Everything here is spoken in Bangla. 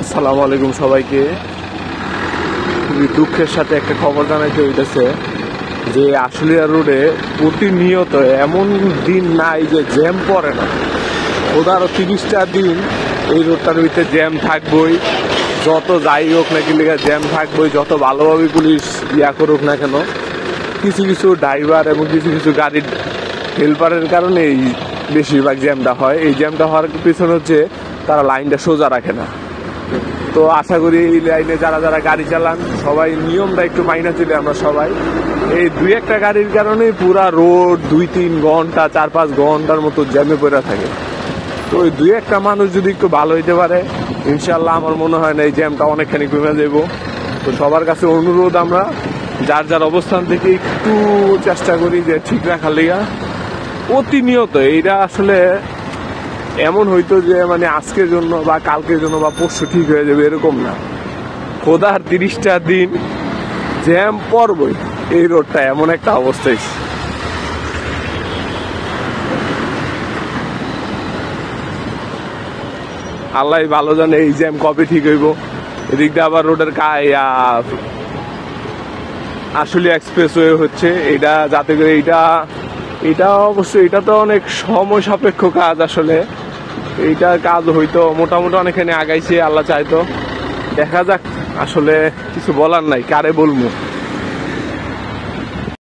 আসসালামু আলাইকুম সবাইকে। খুবই দুঃখের সাথে একটা খবর জানাইতে হইতেছে যে আশুলিয়া রোডে প্রতিনিয়ত এমন দিন নাই যে জ্যাম পড়ে না। ওদারও 30টা দিন এই রোডটার ভিতরে জ্যাম থাকবই। যত যাই হোক না কি লেগে জ্যাম থাকবই, যত ভালোভাবে পুলিশ করুক না কেন। কিছু কিছু ড্রাইভার এবং কিছু কিছু গাড়ির হেল্পারের কারণে এই বেশিরভাগ জ্যামটা হয়। এই জ্যামটা হওয়ার পিছনে হচ্ছে তারা লাইনটা সোজা রাখে না। তো আশা করি এই লাইনে যারা যারা গাড়ি চালান সবাই নিয়মটা একটু মাইনা চলে। আমরা সবাই এই দুই একটা গাড়ির কারণে পুরা রোড 2-3 ঘন্টা 4-5 ঘন্টার মতো জ্যামে পড়ে থাকে। তো ওই দুই একটা মানুষ যদি একটু ভালো হইতে পারে, ইনশাল্লাহ আমার মনে হয় না এই জ্যামটা অনেকখানি কমে যাব। তো সবার কাছে অনুরোধ, আমরা যার যার অবস্থান থেকে একটু চেষ্টা করি যে ঠিক রাখার লিগা। প্রতিনিয়ত এইটা আসলে এমন হইতো যে মানে আজকের জন্য বা কালকের জন্য বা পরশু ঠিক হয়ে যাবে এরকম না। খোদার 30টা দিন জ্যাম পড়বই। এই রোডটা এমন একটা অবস্থায়, আল্লাহ ভালো জানে এই জ্যাম কবে ঠিক হইব। এদিক দিয়ে আবার রোডের আশুলিয়া এক্সপ্রেসওয়ে হচ্ছে, এটা যাতে করে এটা অবশ্যই এটা তো অনেক সময় সাপেক্ষ কাজ। আসলে এইটার কাজ হয়তো মোটামুটি অনেকখানি আগাইছে, আল্লাহ চাইতো। দেখা যাক, আসলে কিছু বলার নাই, কারে বলবো।